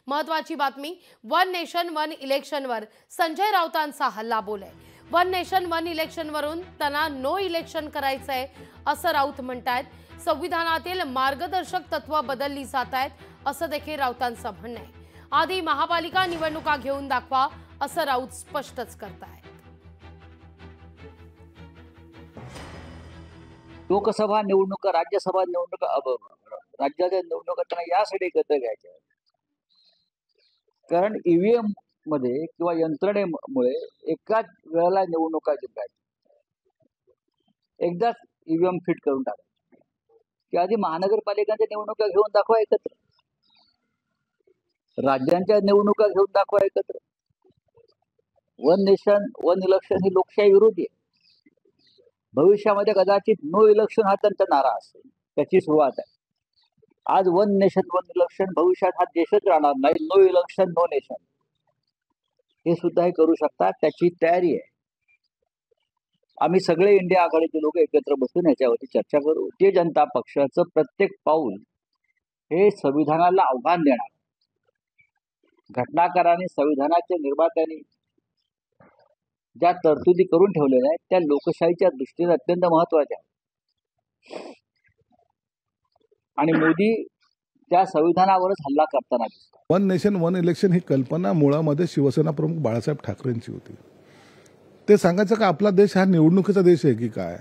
महत्वाची बातमी, one nation one इलेक्शनवर Sanjay राऊतांचा हल्लाबोल आहे। वन नेशन वन इलेक्शनवरून त्यांना नो इलेक्शन करायचंय असं राऊत म्हणतायत। संविधानातील मार्गदर्शक तत्व बदलली जात आहेत असं देखील राऊतांचं म्हणणं आहे। आधी महापालिका निवडणुका घेऊन दाखवा असं राऊत स्पष्टच करतायत। लोकसभा निवडणुका, राज्यसभा निवडणुका, राज्याच्या निवडणुका त्यांना यासाठी एकत्र घ्यायच्या आहेत कारण ईव्हीएम मध्ये किंवा यंत्रणेमुळे एकाच वेळेला निवडणुका जिंकायच्या। एकदाच ईव्हीएम फिट करून टाकायचे की आधी महानगरपालिकांच्या निवडणुका घेऊन दाखवा एकत्र, राज्यांच्या निवडणुका घेऊन दाखवा एकत्र। वन नेशन वन इलेक्शन ही लोकशाही विरोधी आहे। भविष्यामध्ये कदाचित नो इलेक्शन हा त्यांचा नारा असेल, त्याची सुरुवात आहे। आज वन नेशन वन इलेक्शन, भविष्यात हा देशच राहणार नाही, नो इलेक्शन नो नेशन हे सुद्धा हे करू शकतात, त्याची तयारी आहे। आम्ही सगळे इंडिया आघाडीचे लोक एकत्र बसून याच्यावरती चर्चा करू। भारतीय जनता पक्षाचं प्रत्येक पाऊल हे संविधानाला आव्हान देणार। घटनाकारांनी, संविधानाच्या निर्मात्यांनी ज्या तरतुदी करून ठेवलेल्या आहेत त्या लोकशाहीच्या दृष्टीने अत्यंत महत्वाच्या आहेत आणि मोदी त्या संविधानावरच हल्ला करताना दिसतात। वन नेशन वन इलेक्शन ही कल्पना मुळामध्ये शिवसेना प्रमुख बाळासाहेब ठाकरेंची होती। ते सांगायचं का आपला देश हा निवडणुकीचा देश आहे की काय?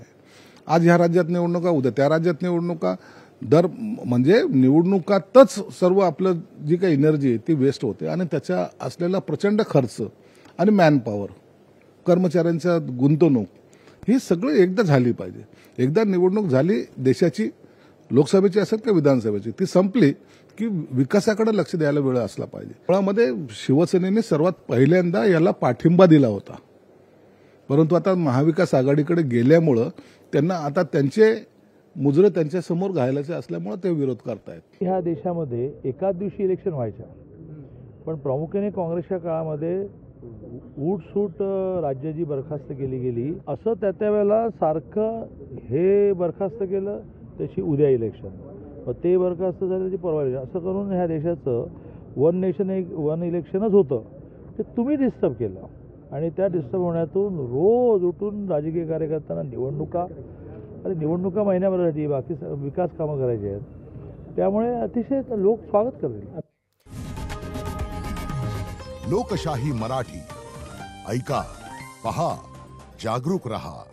आज ह्या राज्यात निवडणुका, उद्या त्या राज्यात निवडणुका, म्हणजे निवडणुकातच सर्व आपलं जी काही एनर्जी आहे ती वेस्ट होते आणि त्याचा असलेला प्रचंड खर्च आणि मॅनपॉवर, कर्मचाऱ्यांच्या गुंतवणूक ही सगळं एकदा झाली पाहिजे। एकदा निवडणूक झाली देशाची, लोकसभेची असेल का विधानसभेची, ती संपली की विकासाकडे लक्ष द्यायला वेळ असला पाहिजे। मुळामध्ये शिवसेनेने सर्वात पहिल्यांदा याला पाठिंबा दिला होता, परंतु आता महाविकास आघाडीकडे गेल्यामुळं त्यांना आता त्यांचे मुजरे त्यांच्या समोर घालायचे असल्यामुळे ते विरोध करतायत। ह्या देशामध्ये एकाच दिवशी इलेक्शन व्हायचं, पण प्रामुख्याने काँग्रेसच्या काळामध्ये उठसूट राज्य जी बरखास्त केली गेली, असं त्या वेळेला सारखं हे बरखास्त केलं त्याची उद्या इलेक्शन, मग ते बरखास्त झालं त्याची परवा इलेक्शन, असं करून ह्या देशाचं वन नेशन वन इलेक्शनच होतं ते तुम्ही डिस्टर्ब केलं आणि त्या डिस्टर्ब होण्यातून रोज उठून राजकीय कार्यकर्त्यांना निवडणुका आणि निवडणुका महिन्याभरासाठी बाकी विकास कामं करायची आहेत, त्यामुळे अतिशय लोक स्वागत करतील। लोकशाही मराठी ऐका, पहा, जागरूक रहा।